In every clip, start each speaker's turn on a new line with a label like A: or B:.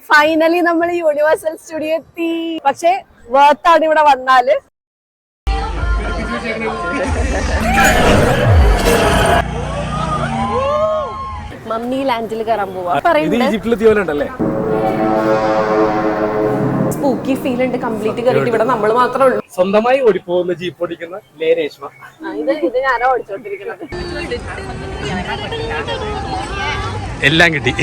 A: Finally നമ്മൾ universal studio എത്തി. പക്ഷെ വേർത്താണ് ഇവിടെ വന്നാല്. മമ്മി ലാൻഡിൽ കയറാൻ പോവാ. സ്പൂക്കി ഫീൽ ഉണ്ട്. കംപ്ലീറ്റ് കയറിയിട്ട് ഇവിടെ നമ്മൾ മാത്രമേ ഉള്ളൂ.
B: സ്വന്തമായി ഓടിപ്പോകുന്ന ജീപ്പ് ഓടിക്കുന്ന രേഷ്മ.
A: ഇത് ഞാനാ ഓടിച്ചോണ്ടിരിക്കുന്നത്.
B: എല്ലാം കിട്ടി.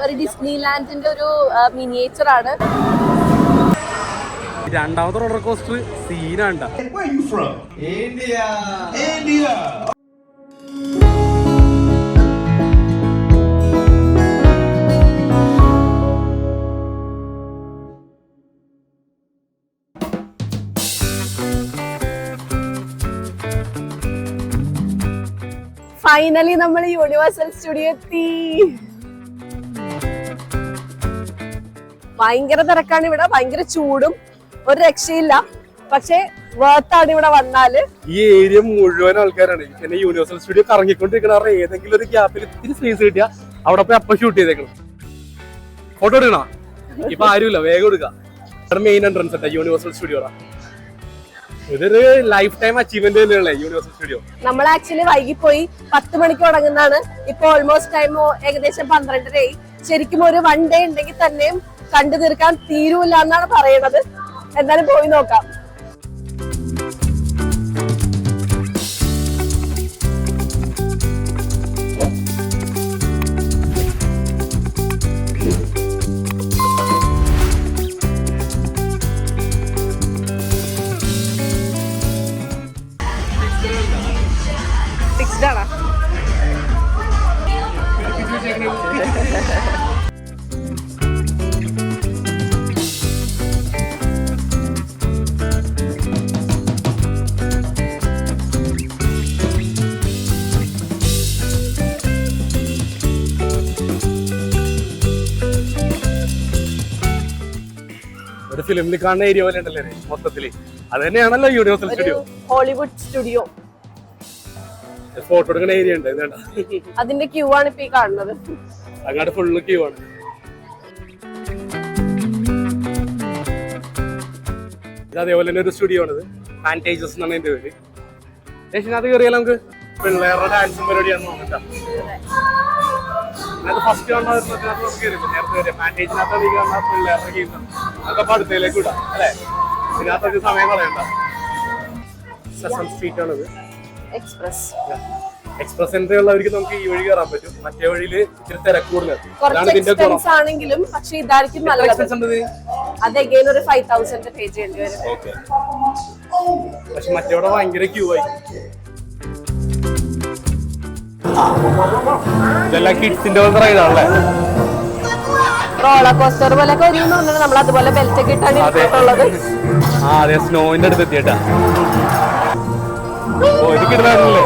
A: ഒരു ഡിസ്നി ലാൻഡിന്റെ ഒരു മിനിയേച്ചർ ആണ്.
B: രണ്ടാമത്തെ റോളർ കോസ്റ്റർ സീനാണ്ട.
A: ഫൈനലി നമ്മൾ യൂണിവേഴ്സൽ സ്റ്റുഡിയോ എത്തി. ഭയങ്കര തിരക്കാണ് ഇവിടെ, ഭയങ്കര ചൂടും ഒരു രക്ഷയില്ല. പക്ഷെ വേർത്താണ് ഇവിടെ വന്നാല്.
B: ഈ ഏരിയ മുഴുവൻ ആൾക്കാരാണ്. പിന്നെ യൂണിവേഴ്സൽ സ്റ്റുഡിയോ കറങ്ങിക്കൊണ്ടിരിക്കണ ഏതെങ്കിലും ഒരു ഗ്യാപ്പിൽ ഇത്തിരി സ്പേസ് കിട്ടിയാ അവിടെ പോയി അപ്പൊ ഷൂട്ട് ചെയ്തേക്കണം. ഫോട്ടോ എടുക്കണോ? ഇപ്പൊ ആരുമില്ല, വേഗം എടുക്കാം. മെയിൻ എൻട്രൻസ് അല്ല യൂണിവേഴ്സൽ സ്റ്റുഡിയോടാ. ഇതൊരു ലൈഫ് ടൈം അച്ചീവ്മെന്റ് തന്നെയല്ലേ യൂണിവേഴ്സൽ സ്റ്റുഡിയോ.
A: നമ്മൾ ആക്ച്വലി വൈകിപ്പോയി. 10 മണിക്ക് തുടങ്ങുന്നതാണ്. ഇപ്പൊ ഓൾമോസ്റ്റ് ടൈം ഏകദേശം 12:30. ശരിക്കും ഒരു 1 ഡേ ഉണ്ടെങ്കിൽ തന്നെയും കണ്ടു തീർക്കാൻ തീരൂല എന്നാണ് പറയണത്. എന്തായാലും പോയി നോക്കാം.
B: ഒരു ഫിലിമിൽ കാണുന്ന ഏരിയ പോലെ ഉണ്ടല്ലേ മൊത്തത്തില്. അത് തന്നെയാണല്ലോ universal studio.
A: Hollywood studio.
B: Photo എടുക്കുന്ന ഏരിയ ഉണ്ട്.
A: അതിന്റെ ക്യൂ ആണ് ഇപ്പൊ ഈ കാണുന്നത്.
B: അങ്ങോട്ട് ഫുള്ള് ക്യൂ ആണ്. ഇത് അതേപോലെ തന്നെ ഒരു സ്റ്റുഡിയോ ആണിത്. ഫാന്റേജസ് എന്നാണ് എന്റെ പേര്. അത് കയറിയാൽ നമുക്ക് പിള്ളേരുടെ ഡാൻസും പരിപാടിയാണെന്ന് നോക്കണ്ട. ഫസ്റ്റ് നേരത്തെ ഫാന്റേജിനകത്ത് പിള്ളേരുടെ ഗെയിം അതൊക്കെ അടുത്തയിലേക്ക് വിടാം അല്ലെ. ഇതിനകത്തൊക്കെ സമയം കളയണ്ട. സെസം സ്ട്രീറ്റ് ആണിത്. എക്സ്പ്രസ് എൻട്രി ഉള്ളവർക്ക് നമുക്ക് ഈ വഴി കയറാൻ പറ്റും. മറ്റേ വഴിയിൽ ഇച്ചിരി തിരക്ക് കൂടുതലാണ്
A: ആണെങ്കിലും. പക്ഷെ ഇതായിരിക്കും നല്ലത്. അത് അഗൈൻ ഒരു 5000 പേ ചെയ്യേണ്ടി വരും.
B: പക്ഷെ മറ്റേവിടെ ഭയങ്കര ക്യൂ ആയി. ഇതെല്ലാം കിഡ്സിന്റെ റൈഡാണല്ലേ.
A: റോളർ കോസ്റ്റർ പോലെ നമ്മൾ അതുപോലെ ബെൽറ്റ് ഒക്കെ ഇട്ടാണ് ഇട്ടിട്ടുള്ളത്.
B: അതെ, സ്നോവിന്റെ അടുത്ത് എത്തിയിട്ടാ. ഇത് കിടന്നല്ലേ.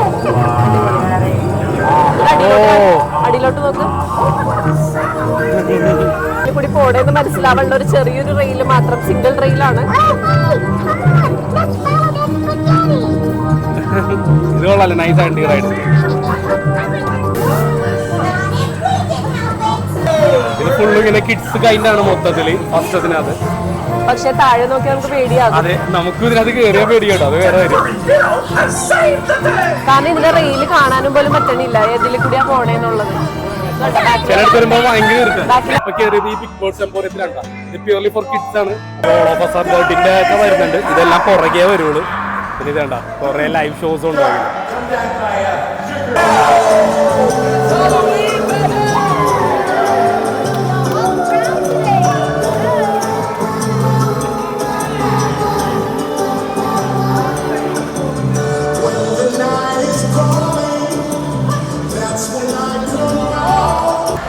A: അടിയിലോട്ട് നോക്ക്. കൂടി പോടേന്ന് മനസ്സിലാവേണ്ട ഒരു ചെറിയൊരു റെയിൽ മാത്രം, സിംഗിൾ റെയിലാണ്.
B: ഇത് കൊള്ളാല്ലേ, നൈസ് ആയിട്ട് റൈഡ്. ഇത് ഫുള്ള് ഇങ്ങനെ കിഡ്സ് കൈൻഡാണ് മൊത്തത്തില് ഫസ്റ്റത്തിനകത്ത്.
A: പക്ഷെ താഴെ നോക്കി നമുക്ക് പേടിയാകും.
B: അതെ, നമുക്ക് ഇതിനകത്ത് കയറിയാൽ പേടിയാട്ടോ. അത് വേറെ കാര്യം.
A: കാരണം ഇതിന്റെ റെയിൽ കാണാനും പോലും പറ്റണില്ല ഏതിൽ കൂടിയാ പോണേന്നുള്ളത്.
B: ചിലടത്ത് വരുമ്പോ ഭയങ്കര ഇപ്പൊ കയറിയത് ഈ ബിഗ് ബോർഡ്സ് എംപോറിയത്തിലാണ്. ഇത് പ്യൂർലി ഫോർ കിഡ്സ് ആണ്. ബോട്ടിന്റെ ഒക്കെ വരുന്നുണ്ട്. ഇതെല്ലാം പുറകെ വരുള്ളൂ. പിന്നെ ഇത് കണ്ട കുറെ ലൈവ് ഷോസ് ഉണ്ടാകും.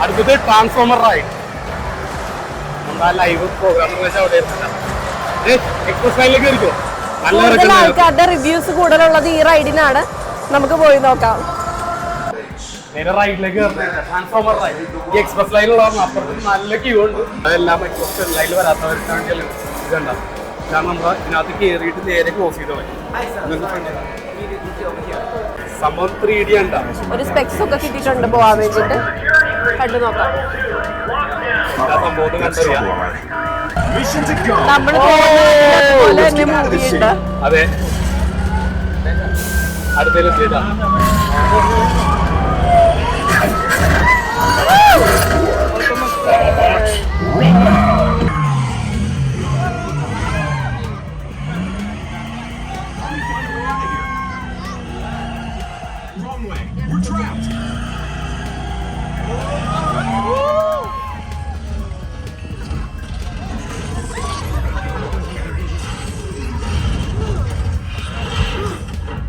B: അടുത്തത് ട്രാൻസ്ഫോമർ റൈഡ്. നമ്മുടെ ലൈവ് പ്രോഗ്രാം എക്സ്പ്രസ് ലൈനിലേക്ക് ആയിരിക്കും.
A: കൂടുതൽ ആൾക്കാരുടെ റിവ്യൂസ് കൂടുതലുള്ളത് ഈ റൈഡിനാണ്. നമുക്ക് പോയി നോക്കാം.
B: റൈഡിലേക്ക് ട്രാൻസ്ഫോമർ റൈഡ് ഈ എക്സ്പ്രസ് ലൈനിലുള്ള അപ്പുറത്ത് നല്ല ക്യൂ ഉണ്ട്. അതെല്ലാം എക്സ്പ്രസ് ലൈനിൽ വരാത്തവർക്ക് വേണ്ടിയല്ലേ ഇതുണ്ടാവും. കാരണം നമ്മൾ ഇതിനകത്ത് കയറിയിട്ട് നേരെ ക്ലോസ് ചെയ്ത് സംഭവം 3D ഉണ്ടാവും.
A: ഒരു സ്പെക്സ് ഒക്കെ കിട്ടിയിട്ടുണ്ട് പോവാൻ വേണ്ടിട്ട്. കണ്ടു നോക്കാം.
B: എന്താ സംഭവം കണ്ടറിയാം.
A: നമ്മള് പോലെ തന്നെ മൂവി ഉണ്ട്.
B: അതെ, അടുത്തേലെത്തിയതാ.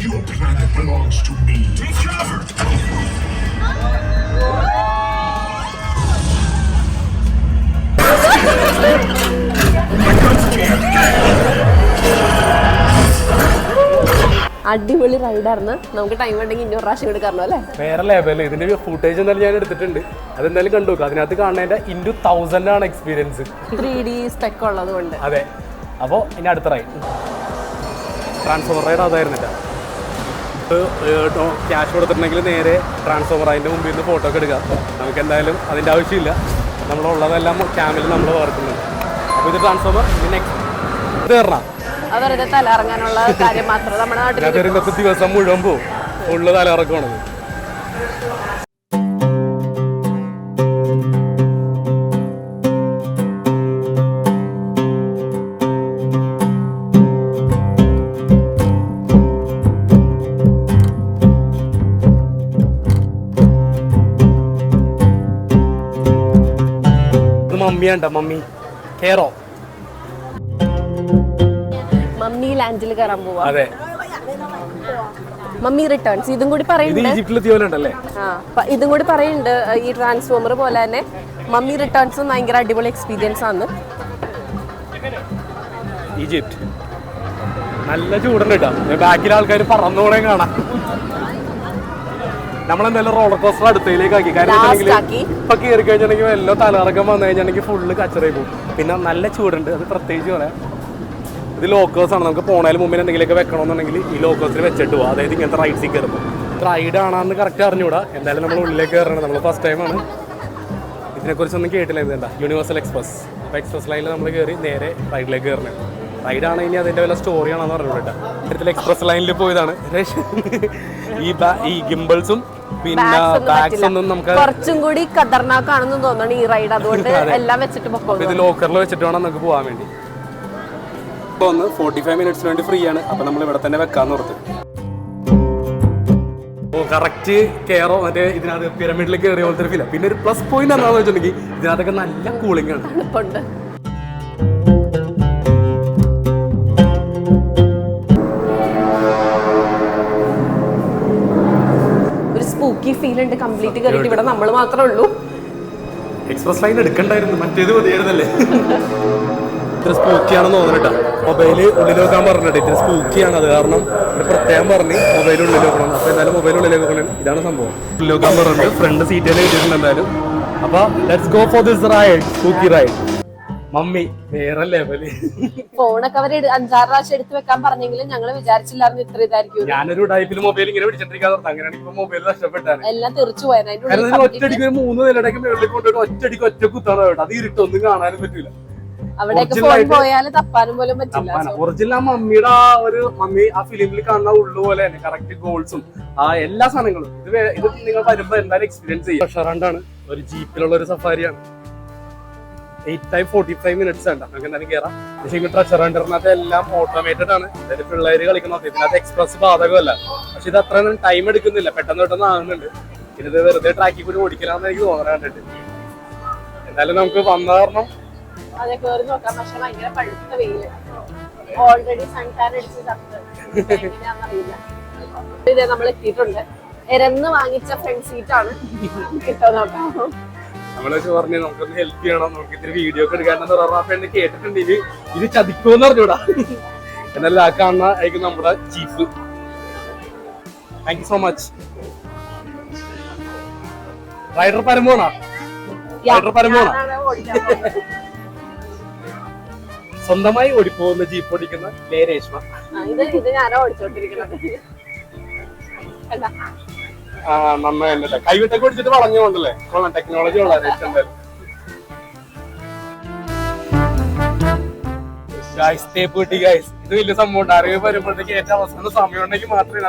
C: Your planet belongs to me. Take cover!
A: അടിപൊളി റൈഡായിരുന്നു. നമുക്ക് ടൈം ഉണ്ടെങ്കിൽ ഇന്നൊരു പ്രാവശ്യം കൂടി കയറണം അല്ലേ?
B: വേറെ ലെവല്. ഇതിന്റെ ഫുട്ടേജ് എന്തായാലും ഞാൻ എടുത്തിട്ടുണ്ട്, അതെന്തായാലും കണ്ടു നോക്കുക. അതിനകത്ത് കാണേണ്ട into 1000 ആണ് എക്സ്പീരിയൻസ്.
A: 3D സ്പെക്ക് ഉള്ളത് കൊണ്ട്.
B: അതെ. അപ്പോൾ ഇനി അടുത്ത റൈഡ് ട്രാൻസ്ഫോമർ റൈഡ് അതായിരുന്നില്ല. ക്യാഷ് കൊടുത്തിട്ടുണ്ടെങ്കിൽ നേരെ ട്രാൻസ്ഫോമർ അതിൻ്റെ മുമ്പിൽ നിന്ന് ഫോട്ടോ ഒക്കെ എടുക്കാം. നമുക്ക് എന്തായാലും അതിൻ്റെ ആവശ്യമില്ല, നമ്മളുള്ളതെല്ലാം ക്യാമിൽ നമ്മൾ വളർത്തുന്നുണ്ട്. അപ്പോൾ ഇത് ട്രാൻസ്ഫോമർ ഇത് കയറണം.
A: വെറുതെ തലയിറങ്ങാനുള്ള കാര്യം മാത്രം. നമ്മുടെ നാട്ടിൽ
B: ഇന്നത്തെ ദിവസം മുഴുവൻ പോകും, ഫുള്ള് തലയിറക്കമാണത്. മമ്മിയാണ്ട മമ്മി കേറോ
A: മമ്മി ലാൻഡിൽ കയറാൻ പോവാ.
B: അതെ,
A: മമ്മി റിട്ടേൺസ് ഇതും കൂടി പറയുന്നുണ്ട്. ഇതും കൂടി പറയുന്നുണ്ട്. ഈ ട്രാൻസ്ഫോമർ പോലെ തന്നെ മമ്മി റിട്ടേൺസും ഭയങ്കര അടിപൊളി എക്സ്പീരിയൻസ് ആണ്.
B: ഈജിപ്റ്റ് നല്ല ചൂടുണ്ട് കേട്ടോ. ബാക്കിൽ ആൾക്കാർ പറന്നോളെ കാണാം. നമ്മളെന്തായാലും റോളർ കോസ്റ്റർ അടുത്തേക്ക് ആക്കി. കാരണം ഇപ്പൊ കയറി കഴിഞ്ഞിട്ടുണ്ടെങ്കിൽ വല്ല തലയിറക്കം വന്നു കഴിഞ്ഞിട്ടുണ്ടെങ്കിൽ ഫുള്ള് കച്ചറയിൽ പോകും. പിന്നെ നല്ല ചൂടുണ്ട്, അത് പ്രത്യേകിച്ച് പറയാം. ഇത് ലോക്കേഴ്സ് ആണ്. നമുക്ക് പോണതിന് മുമ്പിൽ എന്തെങ്കിലുമൊക്കെ വെക്കണമെന്നുണ്ടെങ്കിൽ ഈ ലോക്കേഴ്സിൽ വെച്ചിട്ട് പോകും. അതായത് ഇങ്ങനത്തെ റൈഡ്സിൽ കയറുമ്പോൾ റൈഡ് ആണെന്ന് കറക്റ്റ് അറിഞ്ഞുകൂടാ. എന്തായാലും നമ്മൾ ഉള്ളിലേക്ക് കയറണം. നമ്മൾ ഫസ്റ്റ് ടൈമാണ്, ഇതിനെക്കുറിച്ചൊന്നും കേട്ടില്ല. ഇതെന്താ യൂണിവേഴ്സൽ എക്സ്പ്രസ്. അപ്പോൾ എക്സ്പ്രസ് ലൈനിൽ നമ്മൾ കയറി നേരെ റൈഡിലേക്ക് കയറണം. റൈഡാണ് ഇനി അതിൻ്റെ വല്ല സ്റ്റോറിയാണെന്ന് പറഞ്ഞു കേട്ടോ. ഇത്തരത്തിൽ എക്സ്പ്രസ് ലൈനിൽ പോയതാണ്. ഈ ഗിംബിൾസും പിന്നെ ബാഗ്സ് ഒന്നും നമുക്ക്
A: കുറച്ചും കൂടി ഖതർനാക്കാണെന്ന് തോന്നുന്നു ഈ റൈഡ്. അതുകൊണ്ട് എല്ലാം വെച്ചിട്ട് പോകും.
B: ഇത് ലോക്കറിൽ വെച്ചിട്ട് വേണം നമുക്ക് പോകാൻ വേണ്ടി. ഇപ്പോൾ 45 മിനിറ്റ്സിന് വേണ്ടി ഫ്രീ ആണ്. അപ്പോൾ നമ്മൾ ഇവിടെ തന്നെ വെക്കാന്ന് ഓർത്ത്. ഓ കറക്റ്റ് കയറോ മറ്റേ ഇതിനകത്ത് പിരമിഡിൽ കയറിയ പോലത്തെ ഒരു ഫീൽ. പിന്നെ ഒരു പ്ലസ് പോയിന്റ് എന്താണെന്ന് വെച്ചിട്ടുണ്ടെങ്കിൽ ഇതിനകത്തൊക്കെ നല്ല കൂളിംഗ് ആണ്.
A: തണുപ്പുണ്ട്. ഒരു സ്പൂക്കി ഫീൽ ഉണ്ട്. കംപ്ലീറ്റ് കയറിയിട്ട് ഇവിടെ നമ്മൾ മാത്രമേ ഉള്ളൂ.
B: എക്സ്പ്രസ് ലൈൻ എടുക്കണ്ടായിരുന്നു, മറ്റേത് മതിയായിരുന്നല്ലേ. ഇത്ര സ്പൂക്കിയാണെന്ന് തോന്നുന്നുട്ടോ. മൊബൈല് ഉള്ളിൽ വെക്കാൻ പറഞ്ഞിട്ട് ഇത്ര സ്പൂക്കിയാണ്. അത് കാരണം പ്രത്യേകം പറഞ്ഞ് മൊബൈൽ ഉള്ളിൽ വെക്കണം. അപ്പോൾ എന്തായാലും മൊബൈൽ ഉള്ളിലേക്ക് വെക്കണം. ഇതാണ് സംഭവം. ഉള്ളിൽ വെക്കാൻ പറഞ്ഞിട്ട് ഫ്രണ്ട് സീറ്റിൽ എഴുതിയിട്ടുണ്ട് എന്തായാലും. അപ്പോൾ let's go for this ride, spooky ride. Mummy വേറെ ലെവല്.
A: ഫോണൊക്കെ അവർ 5-6 പ്രാവശ്യം എടുത്ത് വെക്കാൻ പറഞ്ഞെങ്കിലും ഞങ്ങൾ വിചാരിച്ചില്ലായിരുന്നു ഇത്ര ഇതായിരിക്കും.
B: ഞാനൊരു ടൈപ്പിൽ മൊബൈൽ ഇങ്ങനെ പിടിച്ചിട്ടിരിക്കാതെ അങ്ങനെയാണ് ഇപ്പൊ മൊബൈൽ നഷ്ടപ്പെട്ടാണ്.
A: എല്ലാം തെറിച്ചു പോയത്.
B: ഒറ്റയടിക്ക് 3 നിലടേക്ക് മുകളിൽ കൊണ്ടുപോയിട്ട് ഒറ്റയടിക്ക് ഒറ്റ കുത്താണ് കേട്ടോ. അത് ഇരുട്ടൊന്നും കാണാനും പറ്റില്ല.
A: അവിടേക്ക് ഫോൺ പോയാൽ തപ്പാനും പോലും പറ്റില്ല.
B: ഒറിജിനൽ ആ മമ്മിയുടെ ആ ഒരു മമ്മി ആ ഫിലിമിൽ കാണുന്ന ഉള്ളു പോലെ തന്നെ കറക്റ്റ് ഗോൾസും ആ എല്ലാ സാധനങ്ങളും ഇത് നിങ്ങൾ വരുമ്പോ എന്തായാലും എക്സ്പീരിയൻസ് ചെയ്യും. റെസ്റ്റോറന്റ് ഒരു ജീപ്പിലുള്ള ഒരു സഫാരിയാണ്. 8 ടൈം 45 മിനിറ്റ്സ് ഉണ്ട്. നമുക്ക് എന്തായാലും കയറാം. പക്ഷേ റെസ്റ്റോറന്റിനകത്ത് എല്ലാം ഓട്ടോമേറ്റഡ് ആണ്. അതായത് പിള്ളേര് കളിക്കുന്നത്. ഇതിനകത്ത് എക്സ്പ്രസ് ബാധകമല്ല. പക്ഷെ ഇത് അത്രയൊന്നും ടൈം എടുക്കുന്നില്ല, പെട്ടെന്ന് പെട്ടെന്ന് ആകുന്നുണ്ട്. ഇത് വെറുതെ ട്രാക്കിൽ കൂടി ഓടിക്കലാന്ന് എനിക്ക് തോന്നാറുണ്ട്. എന്തായാലും നമുക്ക് വന്ന കാരണം
A: അതെ കയറി നോക്കാം. പക്ഷെ ഭയങ്കര പഴുത്ത വെയില്. ഓൾറെഡി സൺടാൻ അടിച്ച് എങ്ങനെയാണെന്നറിയില്ല. ഇതേ നമ്മൾ എത്തിയിട്ടുണ്ട്. എരന്ന് വാങ്ങിച്ച ഫ്രണ്ട് സീറ്റാണ്. കിട്ടോ നോക്കാം.
B: നമ്മളെ പറഞ്ഞു നമുക്കൊന്ന് ഹെൽപ്പ് ചെയ്യണം, നമുക്ക് ഇത്തിരി വീഡിയോ ഒക്കെ എടുക്കാനെന്ന് പറഞ്ഞ കേട്ടിട്ടുണ്ട്. ഇത് ചതിക്കുമെന്ന് പറഞ്ഞൂടാ. എന്നാലും ആ കാണുന്ന ആയിരിക്കും നമ്മുടെ chief. Thank you so much. Rider പരമോണ സ്വന്തമായി ഓടിപ്പോകുന്ന ജീപ്പ് ഓടിക്കുന്ന രേഷ്മ.
A: ഇത് ഞാനോ ഓടിച്ചോണ്ടിരിക്കുന്നത്.
B: നന്നായി തന്നെ കൈവിട്ടൊക്കെ പിടിച്ചിട്ട് വളഞ്ഞുകൊണ്ടല്ലേ ടെക്നോളജി വളരെ എന്തായാലും ഗൈസ് തേപ്പ് കിട്ടി ഗൈസ് ഇത് വലിയ സംഭവം അറിവ് വരുമ്പോഴത്തേക്ക് ഏറ്റവും അവസാന സമയം ഉണ്ടെങ്കിൽ മാത്രമേ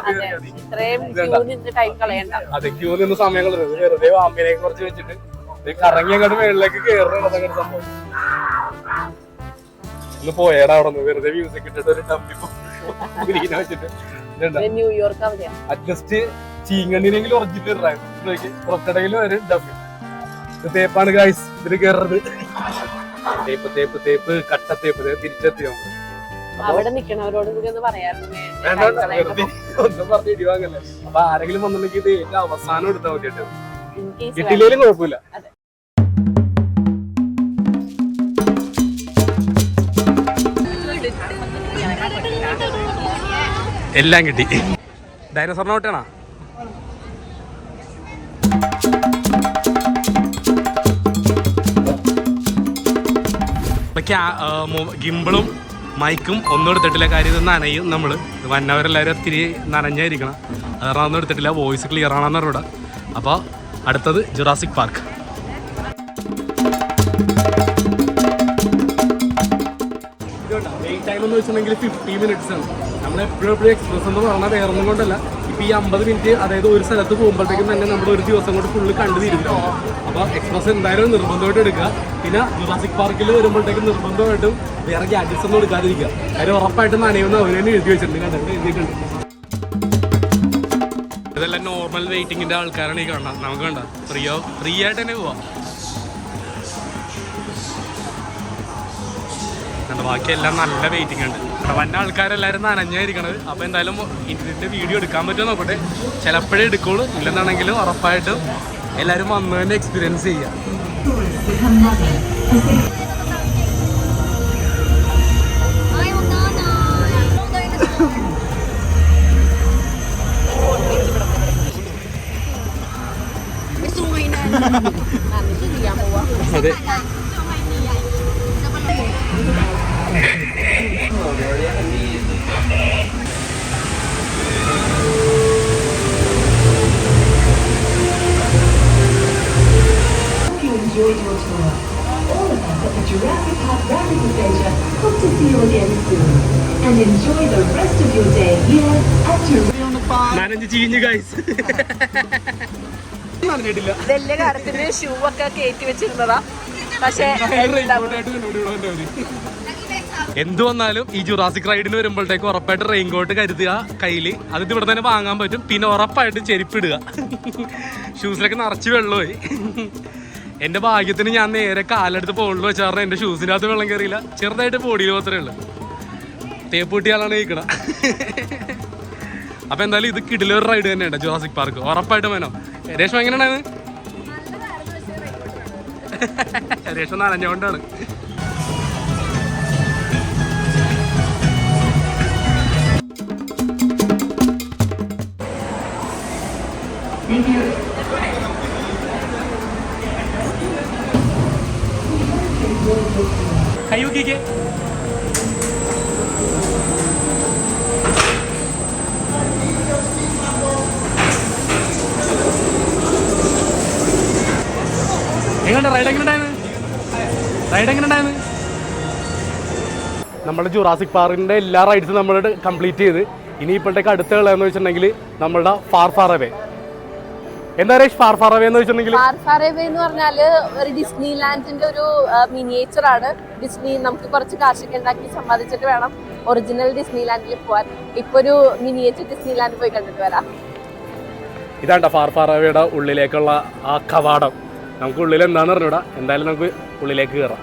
B: അതെ ക്യൂ നിന്ന് സമയം കളഞ്ഞത് വെറുതെ വാമ്പിനെ കുറച്ച് വെച്ചിട്ട് കറങ്ങി അങ്ങോട്ട് മേളിലേക്ക് കയറുന്നതാണ് സംഭവം ഒന്ന് പോയേടാ അവിടെ നിന്ന് വെറുതെ മ്യൂസിക് ഇട്ടിട്ട് ഒരു ഡമ്പി വെച്ചിട്ട് അഡ്ജസ്റ്റ് ചീങ്കണ്ണിനെങ്കിലും ഉറച്ചിട്ട് പുറത്തിടയിലും ഒരു ഡമ്പി ഇത് തേപ്പാണ് ഗൈസ് ഇതിന് കയറുന്നത് തേപ്പ് തേപ്പ് തേപ്പ് കട്ടത്തേപ്പ് തിരിച്ചെത്തി ഒന്നും പറഞ്ഞ് ഇടിവാങ്ങല്ലേ അപ്പൊ ആരെങ്കിലും വന്നിട്ടുണ്ടെങ്കിൽ ഇത് ഏറ്റവും അവസാനം എടുത്താൽ മതിയിട്ട് കിട്ടിയില്ലേലും കുഴപ്പമില്ല എല്ലാം കിട്ടി ഡൈനോസറിനെ വിട്ടാണോ ഗിംബിളും മൈക്കും ഒന്നും എടുത്തിട്ടില്ല. കാര്യം ഇത് നനയും. നമ്മൾ വന്നവരെല്ലാവരും ഒത്തിരി നനഞ്ഞായിരിക്കണം. അത് കാരണം ഒന്നും എടുത്തിട്ടില്ല. വോയിസ് ക്ലിയർ ആണെന്ന് പറഞ്ഞൂടാ. അപ്പോൾ അടുത്തത് ജുറാസിക് പാർക്ക്. വെയിറ്റ് ടൈം എന്ന് വെച്ചിട്ടുണ്ടെങ്കിൽ 50 minutes ആണ്. നമ്മളെപ്പോഴും എക്സ്പ്രസ് എന്ന് പറഞ്ഞാൽ വേറെ ഒന്നും കൊണ്ടല്ല. ഇപ്പോൾ ഈ 50 മിനിറ്റ് അതായത് ഒരു സ്ഥലത്ത് പോകുമ്പോഴത്തേക്കും തന്നെ നമ്മൾ ഒരു ദിവസം കൊണ്ട് ഫുള്ള് കണ്ടു തീരുന്നു. അപ്പോൾ എക്സ്പ്രസ് എന്തായാലും നിർബന്ധമായിട്ട് എടുക്കുക. പിന്നെ ജുറാസിക് പാർക്കിൽ വരുമ്പോഴത്തേക്കും നിർബന്ധമായിട്ടും വേറെ ഗാഡ്ജറ്റ്സ് ഒന്നും എടുക്കാതിരിക്കുക. കാര്യം ഉറപ്പായിട്ടും നനയുമെന്ന് അവർ തന്നെ എഴുതി വെച്ചിട്ടുണ്ട്. കണ്ടിട്ട് എഴുതിയിട്ടുണ്ട്. ഇതെല്ലാം നോർമൽ വെയിറ്റിങ്ങിൻ്റെ ആൾക്കാരാണ് ഈ കാണുന്നത്. നമുക്ക് വേണ്ട ഫ്രീ ആയിട്ട് തന്നെ പോവാം. ബാക്കിയെല്ലാം നല്ല വെയിറ്റിംഗ് ഉണ്ട്. ഇവിടെ വന്ന ആൾക്കാരെല്ലാവരും നനഞ്ഞായിരിക്കണത്. അപ്പോൾ എന്തായാലും ഇതിൻ്റെ വീഡിയോ എടുക്കാൻ പറ്റുമോ നോക്കട്ടെ. ചിലപ്പോഴേ എടുക്കുള്ളൂ. ഇല്ലെന്നാണെങ്കിലും ഉറപ്പായിട്ടും എല്ലാവരും വന്നു തന്നെ എക്സ്പീരിയൻസ് ചെയ്യാം. അതെ
D: enjoyed your tour. All of us at the Jurassic Park Rapid Adventure hope to see you again soon. And enjoy the rest of your day here at Jurassic Park.
B: നനഞ്ഞ് ചീഞ്ഞ് ഗൈസ്. നനഞ്ഞിട്ടില്ല.
A: വലിയ കാര്യത്തിന് shoe ഒക്കെ കയറ്റി വെച്ചിരുന്നതാ. പക്ഷേ
B: എന്തു വന്നാലും ഈ ജുറാസിക് റൈഡിന് വരുമ്പോഴത്തേക്ക് ഉറപ്പായിട്ട് റെയിൻകോട്ട് കരുതുക കയ്യിൽ. അത് ഇവിടെ തന്നെ വാങ്ങാൻ പറ്റും. പിന്നെ ഉറപ്പായിട്ട് ചെരുപ്പിടുക. ഷൂസിലൊക്കെ നിറച്ച് വെള്ളമായി. എൻ്റെ ഭാഗ്യത്തിന് ഞാൻ നേരെ കാലെടുത്ത് പോകുള്ളൂ വെച്ചാൽ എൻ്റെ ഷൂസിൻ്റെ അകത്ത് വെള്ളം കയറിയില്ല. ചെറുതായിട്ട് ബോഡിയിൽ മാത്രമേ ഉള്ളൂ. തേപ്പൂട്ടിയാളാണ് കഴിക്കണം. അപ്പോൾ എന്തായാലും ഇത് കിടിലൊരു റൈഡ് തന്നെയുണ്ട് ജുറാസിക് പാർക്ക്. ഉറപ്പായിട്ടും വേണം. രേഷ്മ എങ്ങനെയാണ്? രേഷ്മ നനഞ്ഞുകൊണ്ടാണ്. കയ്യൂക്കിക്ക് എങ്ങനെ റൈഡ് എങ്ങനെ ഉണ്ടായിരുന്നു? നമ്മുടെ ജുറാസിക് പാർക്കിന്റെ എല്ലാ റൈഡ്സും നമ്മൾ കംപ്ലീറ്റ് ചെയ്ത് ഇനി ഇപ്പോഴത്തേക്ക് അടുത്ത കളയെന്ന് വെച്ചിട്ടുണ്ടെങ്കിൽ നമ്മളുടെ ഫാർ അവേ. എന്താ ഫാർ അവേ എന്ന് വെച്ചിട്ടുണ്ടെങ്കിൽ
A: ഫാർ അവേ എന്ന് പറഞ്ഞാല് ഒരു ഡിസ്നി ലാൻഡിന്റെ ഒരു മിനിയേച്ചർ ആണ്. ഡിസ്നി നമുക്ക് കുറച്ച് കാശൊക്കെ ഉണ്ടാക്കി സമ്പാദിച്ചിട്ട് വേണം ഒറിജിനൽ ഡിസ്നി ലാൻഡിൽ പോവാൻ. ഇപ്പൊ ഒരു മിനിയേച്ചർ ഡിസ്നി ലാൻഡ് പോയി കണ്ടിട്ട് വരാം.
B: ഇതാണ്ട ഫാർ അവയുടെ ഉള്ളിലേക്കുള്ള ആ കവാടം. നമുക്ക് ഉള്ളിൽ എന്താന്ന് പറഞ്ഞൂടാ. എന്തായാലും നമുക്ക് ഉള്ളിലേക്ക് കയറാം.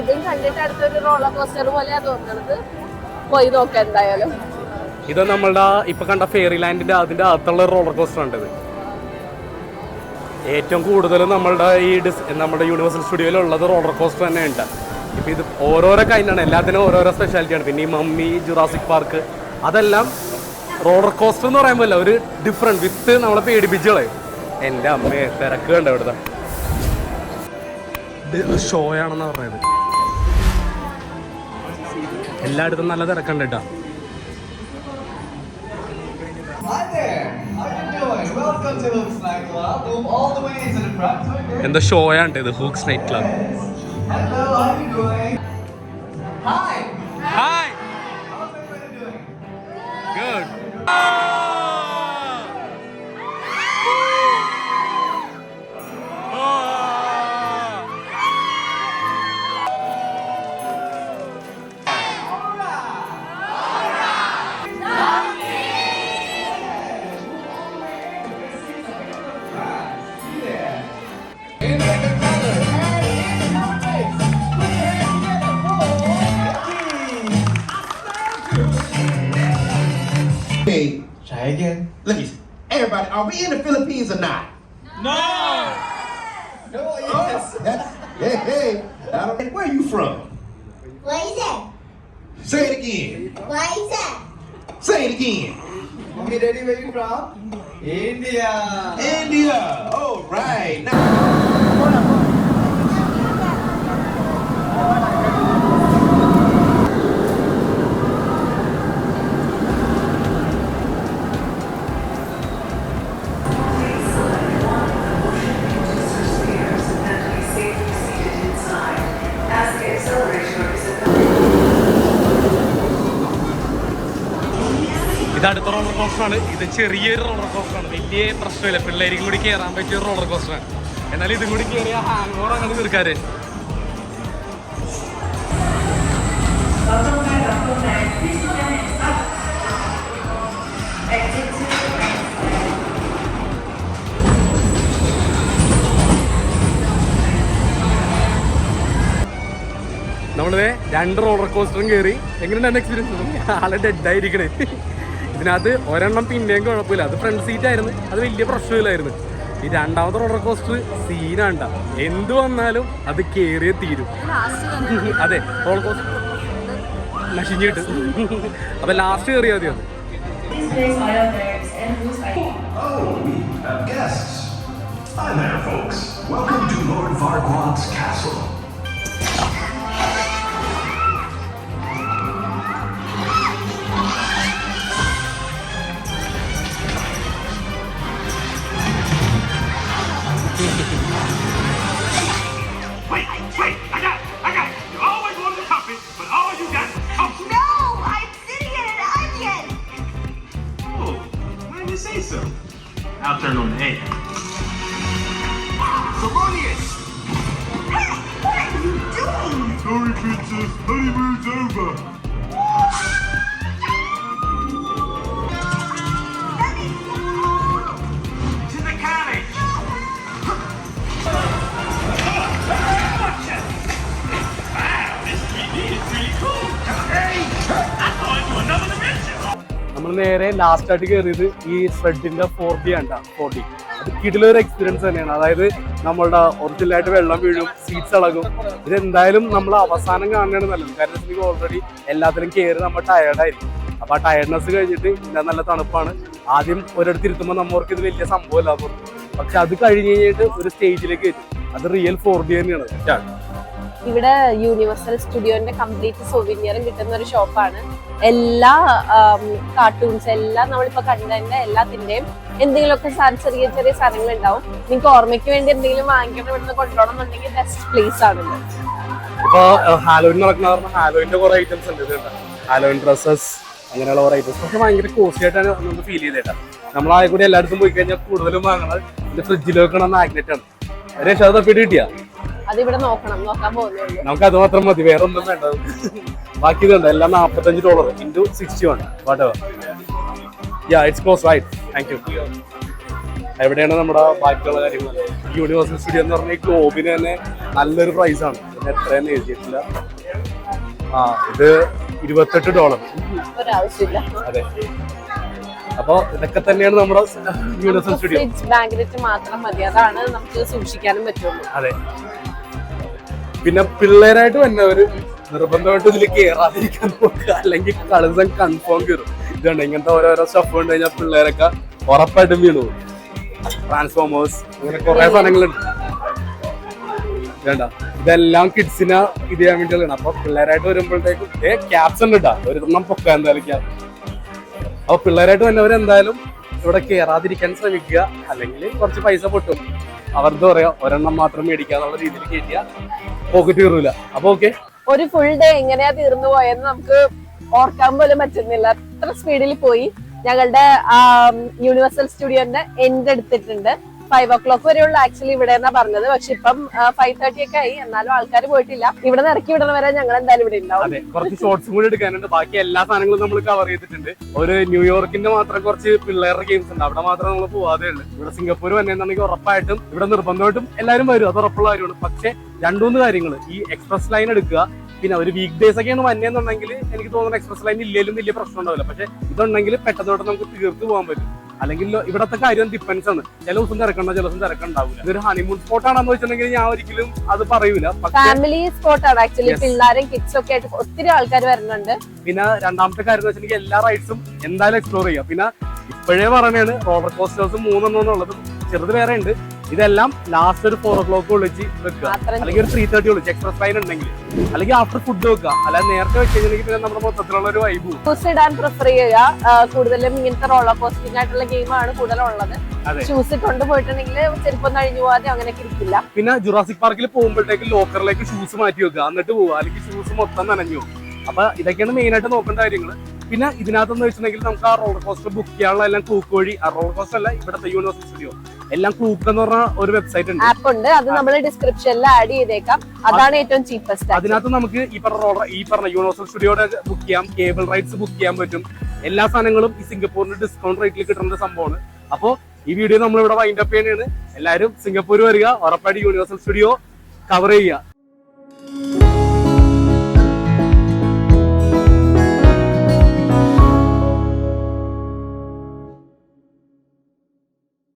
A: ഇതും കണ്ടിട്ട് അടുത്തൊരു റോളർ കോസ്റ്റർ പോലെയാ തോന്നുന്നത്. പോയി നോക്കാം എന്തായാലും.
B: ഇത് നമ്മളുടെ ഇപ്പൊ കണ്ട ഫെയറി ലാൻഡിന്റെ അതിന്റെ അകത്തുള്ള റോളർ കോസ്റ്റർ ഉണ്ട്. ഏറ്റവും കൂടുതൽ നമ്മളുടെ നമ്മുടെ യൂണിവേഴ്സൽ സ്റ്റുഡിയോയിലുള്ളത് റോളർ കോസ്റ്റർ തന്നെ ഉണ്ട്. ഇപ്പം ഇത് ഓരോരോ കൈൻഡാണ്, എല്ലാത്തിനും ഓരോരോ സ്പെഷ്യാലിറ്റിയാണ്. പിന്നെ ഈ മമ്മി, ജുറാസിക് പാർക്ക്, അതെല്ലാം റോളർ കോസ്റ്റർ എന്ന് പറയുമ്പോൾ ഒരു ഡിഫറെൻറ്റ് വിത്ത് നമ്മളെ പേടിപ്പിച്ചുകളെ. എൻ്റെ അമ്മയെ തിരക്ക് കണ്ട ഇവിടുത്തെ ഷോ ആണെന്ന് പറഞ്ഞത്. എല്ലായിടത്തും നല്ല തിരക്കുണ്ട് കേട്ടോ. എന്താ ഷോ ആണ് ഇത്, Hooke's night club. Hi, good.
E: Hey, try again. Let me see. Everybody, are we in the Philippines or not?
F: No!
E: No, yes. Hey. I don't, where are you from?
G: What is that?
E: Say it again.
G: What is that?
E: Say it again.
F: Okay, Daddy, where you from? India.
E: India. Oh, right. Now,
B: ഇത് അടുത്ത roller കോസ്റ്ററാണ്. ഇത് ചെറിയൊരു roller കോസ്റ്ററാണ്, വലിയ പ്രശ്നമില്ല, പിള്ളേർക്കും കൂടി കയറാൻ പറ്റിയ റോളർ കോസ്റ്ററാണ്. എന്നാൽ ഇതും കൂടി കയറിയ ഹാങ് ഓവർ അങ്ങനെ തീർക്കാറ്. നമ്മളിത് 2 റോളർ കോസ്റ്ററും കയറി. എങ്ങനെയാണ് എക്സ്പീരിയൻസ്? ആളെ ഡെഡായിരിക്കണേ. ഇതിനകത്ത് ഒരെണ്ണം പിന്നെയും കുഴപ്പമില്ല, അത് ഫ്രണ്ട് സീറ്റ് ആയിരുന്നു, അത് വലിയ പ്രശ്നമില്ലായിരുന്നു. ഈ രണ്ടാമത്തെ റോളർ കോസ്റ്റർ സീനാണ്ട, എന്ത് വന്നാലും അത് കയറിയേ തീരും. അതെ, റോളർ കോസ്റ്റർ നശിഞ്ഞു കിട്ടും. അപ്പൊ ലാസ്റ്റ് കയറിയാൽ മതി അത്.
C: Oh, we have guests. Hi there, folks. Welcome to Lord Farquaad's castle. Wait, I got it. You always wanted to copy, but all you got is copy.
G: No, I'm sitting in an onion.
C: Oh, why didn't you say so? I'll turn on the egg. Ceremonious!
G: What are you doing?
C: Sorry, princess. Honeymoon's over.
G: Let me go.
C: To the cottage.
B: നമ്മൾ നേരെ last ആയിട്ട് കയറിയത് ഈ ഫ്രെഡിന്റെ 4D ആണ്. 4D അത് കിടിലൊരു experience തന്നെയാണ്. അതായത് നമ്മളുടെ ഒറിജിനലായിട്ട് വെള്ളം വീഴും, സീറ്റ്സ് ഇളകും. ഇതെന്തായാലും നമ്മൾ അവസാനം കാണുകയാണ് നല്ലത്. കാരണം എനിക്ക് ഓൾറെഡി എല്ലാത്തിലും കയറി നമ്മൾ ടയേർഡായിരിക്കും. അപ്പൊ ആ ടയർഡ്നെസ് കഴിഞ്ഞിട്ട് പിന്നെ നല്ല തണുപ്പാണ്. ആദ്യം ഒരിടത്ത് ഇരുത്തുമ്പോൾ നമ്മൾക്ക് ഇത് വലിയ സംഭവമില്ല തോന്നും. പക്ഷെ അത് കഴിഞ്ഞ് കഴിഞ്ഞിട്ട് ഒരു സ്റ്റേജിലേക്ക് വരും. അത് റിയൽ 4D തന്നെയാണ്.
A: ഇവിടെ യൂണിവേഴ്സൽ സ്റ്റുഡിയോന്റെ കംപ്ലീറ്റ് സൊവീനിയറും കിട്ടുന്ന ഒരു ഷോപ്പാണ്. എല്ലാ കാർട്ടൂൺസ് എല്ലാം നമ്മളിപ്പോ കണ്ടതിന്റെ എല്ലാത്തിന്റെയും എന്തെങ്കിലുമൊക്കെ ചെറിയ ചെറിയ സാധനങ്ങൾ ഉണ്ടാവും. നിങ്ങൾക്ക് ഓർമ്മയ്ക്ക് വേണ്ടി എന്തെങ്കിലും വാങ്ങിക്കണം, ഇവിടുന്ന് കൊണ്ടുപോകണം എന്നുണ്ടെങ്കിൽ ബെസ്റ്റ് പ്ലേസ് ആണത്.
B: ഇപ്പൊ ഹാലോയിൻ നടക്കുന്ന ഹാലോയിന്റെ കുറെ ഐറ്റംസ് ഉണ്ട്. ഹാലോയിൻ ഡ്രസ്സസ്, അങ്ങനെയുള്ള കുറെ ഐറ്റംസ്. പക്ഷെ ഭയങ്കര കോസ്റ്റ്ലി ആയിട്ടാണ് നമുക്ക് ഫീൽ ചെയ്തേട്ടാ. നമ്മളായ കൂടി എല്ലായിടത്തും പോയി കഴിഞ്ഞാൽ കൂടുതലും വാങ്ങണത് ഇത് ഫ്രിഡ്ജിൽ വെക്കണ മാഗ്നറ്റ് ആണ്. രക്ഷ തപ്പിട്ട് കിട്ടിയാ
A: അതിവിടെ നോക്കാൻ പോകുന്നുള്ളൂ.
B: നമുക്ക് അത് മാത്രം മതി, വേറെ ഒന്നും വേണ്ട. ബാക്കി ഇതുണ്ട് എല്ലാം $45 into 61 whatever. Yeah, it's close, right? Thank you. എവിടെയാണ് നമ്മുടെ ബാക്കിയുള്ള കാര്യങ്ങൾ? യൂണിവേഴ്സൽ സ്റ്റുഡിയോ എന്ന് പറഞ്ഞ ഈ ഗ്ലോബിന് തന്നെ നല്ലൊരു പ്രൈസ് ആണ്. പിന്നെ എത്രയെന്ന് എഴുതിയിട്ടില്ല. ഇത് $28.
A: ഒരാവശ്യമില്ല.
B: അതെ, അപ്പൊ ഇതൊക്കെ തന്നെയാണ് നമ്മുടെ യൂണിവേഴ്സൽ സ്റ്റുഡിയോ.
A: ഫ്രിഡ്ജ് മാഗ്നറ്റ് മാത്രം മതി, അതാണ് നമുക്ക് സൂക്ഷിക്കാനും പറ്റുള്ളൂ.
B: അതെ, പിന്നെ പിള്ളേരായിട്ട് വന്നവര് നിർബന്ധമായിട്ട് ഇതിൽ കേറാതിരിക്കാൻ നോക്കുക, അല്ലെങ്കിൽ കളിസം കൺഫേം കയറും. ഇതുണ്ട് ഇങ്ങനത്തെ ഓരോരോ സ്റ്റഫ് കണ്ടു കഴിഞ്ഞാൽ പിള്ളേരൊക്കെ ഉറപ്പായിട്ടും വീണു. ട്രാൻസ്ഫോമേഴ്സ് അങ്ങനെ കുറെ സാധനങ്ങളുണ്ട്. വേണ്ട, ഇതെല്ലാം കിഡ്സിനെ ഇത് ചെയ്യാൻ വേണ്ടിയാണ്. അപ്പൊ പിള്ളേരായിട്ട് വരുമ്പോഴത്തേക്കും ക്യാപ്സ് ഉണ്ട് കേട്ടോ, ഒരെണ്ണം പൊക്ക എന്തായാലും ക്യാപ്. അപ്പൊ പിള്ളേരായിട്ട് വന്നവരെന്തായാലും ഇവിടെ കേറാതിരിക്കാൻ ശ്രമിക്കുക, അല്ലെങ്കിൽ കുറച്ച് പൈസ പൊട്ടും. അവർക്ക് പറയാ ഒരെണ്ണം മാത്രം മേടിക്കാന്നുള്ള രീതിയിൽ കയറ്റിയാൽ പോക്കറ്റ് കയറൂല. അപ്പൊ ഓക്കെ,
A: ഒരു ഫുൾ ഡേ എങ്ങനെയാ തീർന്നു പോയെന്ന് നമുക്ക് ഓർക്കാൻ പോലും പറ്റുന്നില്ല. അത്ര സ്പീഡിൽ പോയി. ഞങ്ങളുടെ യൂണിവേഴ്സൽ സ്റ്റുഡിയോന്റെ എൻഡ് എടുത്തിട്ടുണ്ട്. 5 o'clock വരെയുള്ള ആക്ച്വലി ഇവിടെ എന്നാ പറഞ്ഞത്. പക്ഷെ ഇപ്പം 5:30 ഒക്കെ ആയി, എന്നാലും ആൾക്കാർ പോയിട്ടില്ല. ഇവിടെ നിന്ന് ഇറക്കി വിടണ വരെ ഞങ്ങൾ എന്തായാലും ഇവിടെ ഉണ്ടാവും.
B: അതെ, കുറച്ച് ഷോർട്സും കൂടി എടുക്കാനുണ്ട്. ബാക്കി എല്ലാ സാധനങ്ങളും നമ്മൾ കവർ ചെയ്തിട്ടുണ്ട്. ഒരു ന്യൂയോർക്കിന്റെ മാത്രം കുറച്ച് പിള്ളേരുടെ ഗെയിംസ് ഉണ്ട്, അവിടെ മാത്രം നമ്മൾ പോവാതെ ഉള്ളു. ഇവിടെ സിംഗപ്പൂർ വന്നെന്നുണ്ടെങ്കിൽ ഉറപ്പായിട്ടും ഇവിടെ നിർബന്ധമായിട്ടും എല്ലാവരും വരും, അത് ഉറപ്പുള്ള കാര്യമാണ്. പക്ഷെ 2-3 കാര്യങ്ങൾ, ഈ എക്സ്പ്രസ് ലൈൻ എടുക്കുക. പിന്നെ ഒരു വീക്ക് ഡേയ്സ് ഒക്കെയാണ് വന്നേന്നുണ്ടെങ്കിൽ എനിക്ക് തോന്നുന്നു എക്സ്പ്രസ് ലൈൻ ഇല്ലെങ്കിലും വലിയ പ്രശ്നം ഉണ്ടാവില്ല. പക്ഷെ ഇതുണ്ടെങ്കിൽ പെട്ടെന്നോട്ട് നമുക്ക് തീർത്ത് പോകാൻ പറ്റും. അല്ലെങ്കിൽ ഇവിടത്തെ കാര്യം ഡിപ്പെൻസ് ആണ്. ചില ദിവസം തിരക്കണ്ട, ചില ദിവസം തിരക്കുണ്ടാവില്ല. ഇതൊരു ഹണിമൂൺ സ്പോട്ട് ആണെന്ന് വെച്ചിട്ടുണ്ടെങ്കിൽ ഞാൻ ഒരിക്കലും അത് പറയൂല.
A: ഫാമിലി സ്പോട്ടാണ് ആക്ച്വലി. പിള്ളേരും കിഡ്സ് ഒക്കെ ആയിട്ട് ഒത്തിരി ആൾക്കാർ വരുന്നുണ്ട്.
B: പിന്നെ രണ്ടാമത്തെ കാര്യം എന്ന് വെച്ചിട്ടുണ്ടെങ്കിൽ എല്ലാ റൈഡ്സും എന്തായാലും എക്സ്പ്ലോർ ചെയ്യാം. പിന്നെ ഇപ്പോഴേ പറയണേണ് റോളർ കോസ്റ്റേഴ്സ് 3 എന്നുള്ളത്, ചെറുത് വേറെ ഉണ്ട്. ഇതെല്ലാം ലാസ്റ്റ് ഒരു 4 o'clock വിളിച്ച് വെക്കുക, അല്ലെങ്കിൽ ഒരു 3:30 വിളിച്ച് എക്സ്പ്രസ് ലൈൻ ഉണ്ടെങ്കിൽ, അല്ലെങ്കിൽ ആഫ്റ്റർ ഫുഡ് വെക്കുക. അല്ലാതെ നേരത്തെ വെച്ച് കഴിഞ്ഞിട്ടുണ്ടെങ്കിൽ പിന്നെ നമ്മുടെ മൊത്തത്തിലുള്ള ഒരു വൈബ്.
A: ഷൂസ് ഇടാൻ പ്രിഫർ ചെയ്യുക. കൂടുതലും ഇങ്ങനത്തെ റോളർ കോസ്റ്റിംഗ് ആയിട്ടുള്ള ഗെയിമാണ് കൂടുതലുള്ളത്. ഷൂസ് കൊണ്ടുപോയിട്ടുണ്ടെങ്കിൽ ചെരുപ്പം കഴിഞ്ഞു പോകാതെ അങ്ങനെയൊക്കെ ഇരിക്കില്ല.
B: പിന്നെ ജുറാസിക് പാർക്കിൽ പോകുമ്പോഴത്തേക്ക് ലോക്കറിലേക്ക് ഷൂസ് മാറ്റി വെക്കുക, എന്നിട്ട് പോവുക, അല്ലെങ്കിൽ ഷൂസ് മൊത്തം നനഞ്ഞു പോകും. അപ്പൊ ഇതൊക്കെയാണ് മെയിൻ ആയിട്ട് നോക്കേണ്ട കാര്യങ്ങൾ. പിന്നെ ഇതിനകത്തെന്ന് വെച്ചിട്ടുണ്ടെങ്കിൽ നമുക്ക് ആ റോളർ കോസ്റ്റർ ബുക്ക് ചെയ്യാനുള്ള എല്ലാം ക്ലൂക്ക് വഴി, ആ റോളർ കോസ്റ്റർ അല്ല ഇവിടുത്തെ യൂണിവേഴ്സൽ സ്റ്റുഡിയോ എല്ലാം ക്ലൂക്ക് എന്ന് പറഞ്ഞ ഒരു വെബ്സൈറ്റ് ഉണ്ട്,
A: ആപ്പ് ഉണ്ട്. അത് നമ്മൾ ഡിസ്ക്രിപ്ഷനിൽ ആഡ് ചെയ്തേക്കാം. അതാണ് ഏറ്റവും ചീപ്പസ്റ്റ്.
B: അതിനകത്ത് നമുക്ക് ഈ പറഞ്ഞ യൂണിവേഴ്സൽ സ്റ്റുഡിയോയുടെ ബുക്ക് ചെയ്യാം, കേബിൾ റൈഡ്സ് ബുക്ക് ചെയ്യാൻ പറ്റും. എല്ലാ സാധനങ്ങളും ഈ സിംഗപ്പൂരിന് ഡിസ്കൗണ്ട് റേറ്റിൽ കിട്ടുന്ന സംഭവമാണ്. അപ്പോൾ ഈ വീഡിയോ നമ്മൾ ഇവിടെ വൈൻഡ് അപ്പ് ചെയ്യണതാണ്. എല്ലാവരും സിംഗപ്പൂർ വരിക, ഉറപ്പായിട്ട് യൂണിവേഴ്സൽ സ്റ്റുഡിയോ കവർ ചെയ്യുക.